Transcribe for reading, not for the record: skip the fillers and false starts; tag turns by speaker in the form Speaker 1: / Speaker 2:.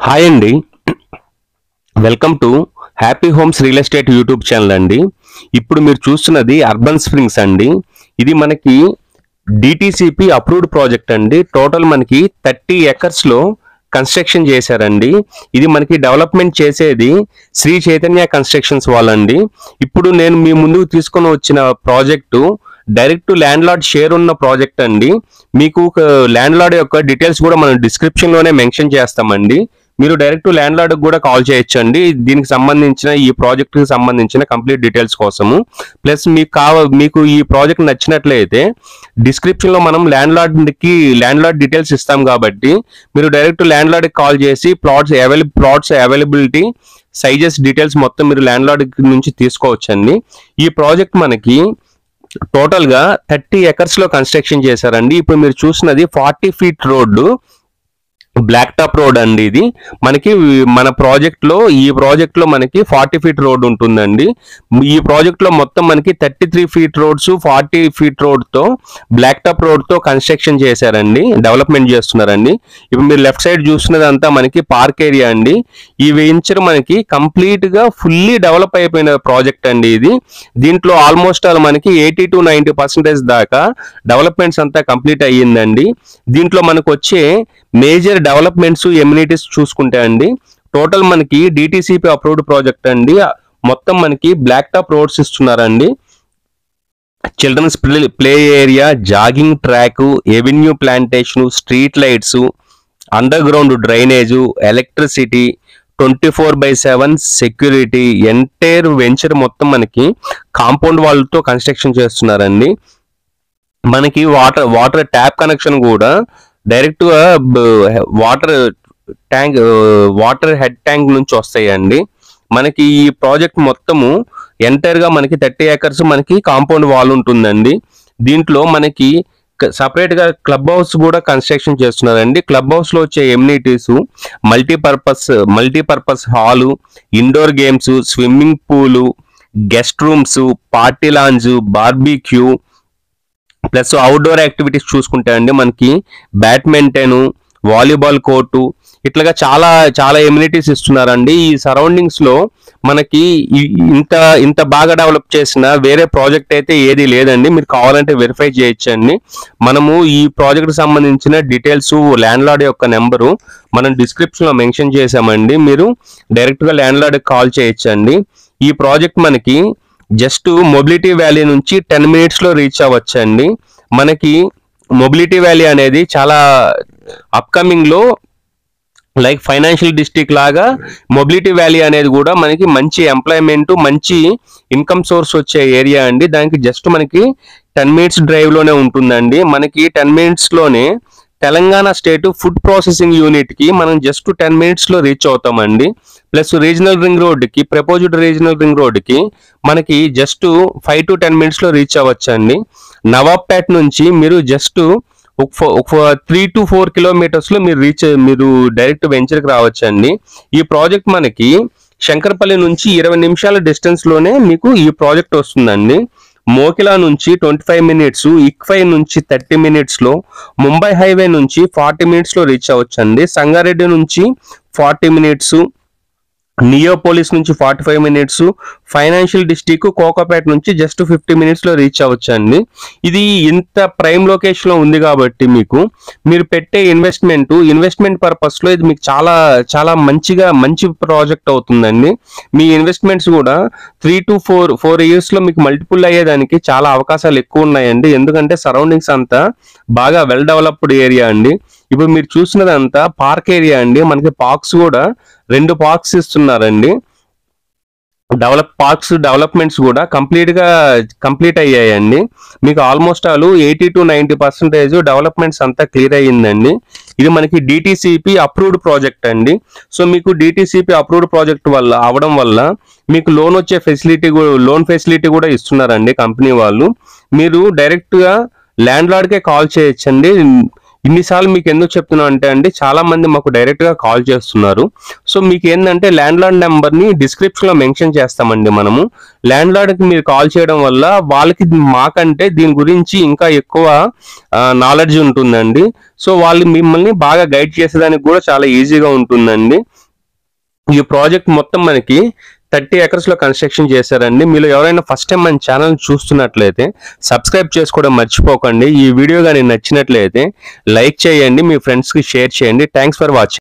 Speaker 1: Hi అండి. Welcome to happy homes real estate YouTube channel అండి. ఇప్పుడు మీరు చూస్తున్నది అర్బన్ స్ప్రింగ్స్ అండి. ఇది మనకి డిటిసిపి అప్రూవ్డ్ ప్రాజెక్ట్ అండి. టోటల్ మనకి 30 ఎకర్స్లో కన్స్ట్రక్షన్ చేశారండి. ఇది మనకి డెవలప్మెంట్ చేసేది శ్రీ చైతన్య కన్స్ట్రక్షన్స్ వాళ్ళండి. ఇప్పుడు నేను మీ ముందుకు తీసుకొని వచ్చిన project direct land lord share ఉన్న ప్రాజెక్ట్ అండి. మీకు ల్యాండ్ లార్డ్ యొక్క డీటెయిల్స్ కూడా మనం డిస్క్రిప్షన్ లోనే మెన్షన్ చేస్తామండి. మీరు డైరెక్ట్ ల్యాండ్ లార్డ్ కూడా కాల్ చేయొచ్చండి. దీనికి సంబంధించిన ఈ ప్రాజెక్ట్ కి సంబంధించిన కంప్లీట్ డీటెయిల్స్ కోసము. ప్లస్ మీకు ఈ ప్రాజెక్ట్ నచ్చినట్లయితే డిస్క్రిప్షన్ లో మనం ల్యాండ్ లార్డ్ డీటెయిల్స్ ఇస్తాం కాబట్టి మీరు డైరెక్ట్ ల్యాండ్ లార్డ్ కాల్ చేసి ప్లాట్స్ అవైలబిలిటీ సైజెస్ డీటెయిల్స్ మొత్తం మీరు ల్యాండ్ లార్డ్ నుంచి తీసుకోవచ్చండి. ఈ ప్రాజెక్ట్ మనకి టోటల్ గా 30 ఎకర్స్ లో కన్స్ట్రక్షన్ చేశారండి. ఇప్పుడు మీరు చూసినది 40 feet road, black top road అండి. ఇది మనకి మన ఈ ప్రాజెక్ట్ లో మనకి 40 ఫీట్ రోడ్ ఉంటుందండి. ఈ ప్రాజెక్ట్ లో మొత్తం మనకి 33 ఫీట్ రోడ్స్, 40 ఫీట్ రోడ్ తో బ్లాక్ టాప్ రోడ్ తో కన్స్ట్రక్షన్ చేశారండి, డెవలప్మెంట్ చేస్తున్నారండి. ఇప్పుడు మీరు లెఫ్ట్ సైడ్ చూస్తున్నదంతా మనకి పార్క్ ఏరియా అండి. ఈ వెంచర్ మనకి కంప్లీట్ గా ఫుల్లీ డెవలప్ అయిపోయిన ప్రాజెక్ట్ అండి ఇది. దీంట్లో ఆల్మోస్ట్ ఆల్ మనకి 80 to 90% దాకా డెవలప్మెంట్స్ అంతా కంప్లీట్ అయ్యిందండి. దీంట్లో మనకు వచ్చే మేజర్ డెవలప్మెంట్స్ ఎమ్యూనిటీస్ చూసుకుంటే అండి, టోటల్ మనకి డిటిసిపి అప్రూవ్డ్ ప్రాజెక్ట్ అండి. మొత్తం మనకి బ్లాక్ టాప్ రోడ్స్ ఇస్తున్నారండి. Children's play area, jogging track, avenue plantation, street lights, underground drainage, electricity, 24/7 security, entire venture మొత్తం మనకి కాంపౌండ్ వాళ్ళతో కన్స్ట్రక్షన్ చేస్తున్నారండి. మనకి వాటర్ ట్యాప్ కనెక్షన్ కూడా డైరెక్ట్ గా వాటర్ హెడ్ ట్యాంక్ నుంచి వస్తాయండి. మనకి ఈ ప్రాజెక్ట్ మొత్తము ఎంటైర్ గా మనకి 30 ఎకర్స్ మనకి కాంపౌండ్ వాల్ ఉంటుందండి. దీంట్లో మనకి సపరేట్ గా క్లబ్ హౌస్ కూడా కన్స్ట్రక్షన్ చేస్తున్నారండి. క్లబ్ హౌస్ లో వచ్చే amenities multipurpose hall, indoor games, swimming pool, guest rooms, party lounge, barbecue, plus outdoor activities చూసుకుంటే అండి మనకి బ్యాడ్మింటన్, వాలీబాల్ కోర్టు, ఇట్లాగా చాలా చాలా ఎమ్యూనిటీస్ ఇస్తున్నారండి. ఈ సరౌండింగ్స్ లో మనకి ఇంత బాగా డెవలప్ చేసిన వేరే ప్రాజెక్ట్ అయితే ఏది లేదండి. మీరు కావాలంటే వెరిఫై చేయొచ్చండి. మనము ఈ ప్రాజెక్ట్ సంబంధించిన డీటెయిల్స్, ల్యాండ్ లార్డ్ యొక్క నెంబరు మనం డిస్క్రిప్షన్ లో మెన్షన్ చేసామండి. మీరు డైరెక్ట్ గా ల్యాండ్ లార్డ్ కాల్ చేయొచ్చండి. ఈ ప్రాజెక్ట్ మనకి జస్ట్ మొబిలిటీ వ్యాలీ నుంచి 10 minutes లో రీచ్ అవ్వచ్చండి. మనకి మొబిలిటీ వ్యాలీ అనేది చాలా అప్కమింగ్ లో లైక్ ఫైనాన్షియల్ డిస్ట్రిక్ట్ లాగా మొబిలిటీ వ్యాలీ అనేది కూడా మనకి మంచి ఎంప్లాయ్మెంట్, మంచి ఇన్కమ్ సోర్స్ వచ్చే ఏరియా అండి. దానికి జస్ట్ మనకి 10 minutes డ్రైవ్ లోనే ఉంటుందండి. మనకి 10 minutes లోనే Telangana state food processing unit కి మనం జస్ట్ 10 minutes లో రీచ్ అవుతామండి. ప్లస్ రీజనల్ రింగ్ రోడ్ కి, ప్రపోజ్డ్ రీజనల్ రింగ్ రోడ్ కి మనకి జస్ట్ 5 to 10 minutes లో రీచ్ అవ్వచ్చండి. నవాబ్పేట్ నుంచి మీరు జస్ట్ ఒక 3 to 4 kilometers లో మీరు డైరెక్ట్ వెంచర్ కి రావచ్చండి. ఈ ప్రాజెక్ట్ మనకి శంకర్పల్లి నుంచి 20 నిమిషాల డిస్టెన్స్ లోనే మీకు ఈ ప్రాజెక్ట్ వస్తుందండి. మోకిలా నుంచి 25 minutes, ఇక్ఫై నుంచి 30 minutes లో, ముంబై హైవే నుంచి 40 minutes లో రీచ్ అవ్వచ్చండి. సంగారెడ్డి నుంచి 40 minutes, నియోపోలిస్ నుంచి 45 minutes, ఫైనాన్షియల్ డిస్ట్రిక్ట్ కోకాపేట నుంచి జస్ట్ 50 minutes లో రీచ్ అవ్వచ్చండి. ఇది ఇంత ప్రైమ్ లొకేషన్ లో ఉంది కాబట్టి మీరు పెట్టే ఇన్వెస్ట్మెంట్ పర్పస్ లో ఇది మీకు చాలా చాలా మంచి ప్రాజెక్ట్ అవుతుందండి. మీ ఇన్వెస్ట్మెంట్స్ కూడా 3 to 4 years లో మీకు మల్టిపుల్ అయ్యేదానికి చాలా అవకాశాలు ఎక్కువ ఉన్నాయండి. ఎందుకంటే సరౌండింగ్స్ అంతా బాగా వెల్ డెవలప్డ్ ఏరియా అండి. ఇప్పుడు మీరు చూసినదంతా పార్క్ ఏరియా అండి. మనకి పార్క్స్ కూడా 2 పార్క్స్ ఇస్తున్నారండి. డెవలప్మెంట్స్ కూడా కంప్లీట్ అయ్యాయండి. మీకు ఆల్మోస్ట్ ఆల్ 80 to 90% డెవలప్మెంట్స్ అంతా క్లియర్ అయ్యిందండి. ఇది మనకి డిటిసిపి అప్రూవ్డ్ ప్రాజెక్ట్ అండి. సో మీకు డిటిసిపి అప్రూవ్డ్ ప్రాజెక్ట్ అవడం వల్ల మీకు లోన్ ఫెసిలిటీ కూడా ఇస్తున్నారండి కంపెనీ వాళ్ళు. మీరు డైరెక్ట్ గా ల్యాండ్ లార్డ్ కే కాల్ చేయొచ్చండి. ఇన్నిసార్లు మీకు ఎందుకు చెప్తున్నా అంటే అండి, చాలా మంది మాకు డైరెక్ట్ గా కాల్ చేస్తున్నారు. సో మీకు ఏంటంటే ల్యాండ్ లార్డ్ నెంబర్ ని డిస్క్రిప్షన్ లో మెన్షన్ చేస్తామండి. మనము ల్యాండ్ లార్డ్ కి మీరు కాల్ చేయడం వల్ల వాళ్ళకి మాకంటే దీని గురించి ఇంకా ఎక్కువ నాలెడ్జ్ ఉంటుందండి. సో వాళ్ళు మిమ్మల్ని బాగా గైడ్ చేసేదానికి కూడా చాలా ఈజీగా ఉంటుందండి. ఈ ప్రాజెక్ట్ మొత్తం మనకి 30 acres లో కన్స్ట్రక్షన్ చేశారండి. మీరు ఎవరైనా ఫస్ట్ టైం మన ఛానల్ చూస్తున్నట్లయితే సబ్స్క్రైబ్ చేసుకోవడం మర్చిపోకండి. ఈ వీడియో కానీ నచ్చినట్లయితే లైక్ చేయండి, మీ ఫ్రెండ్స్ కి షేర్ చేయండి. Thanks for watching.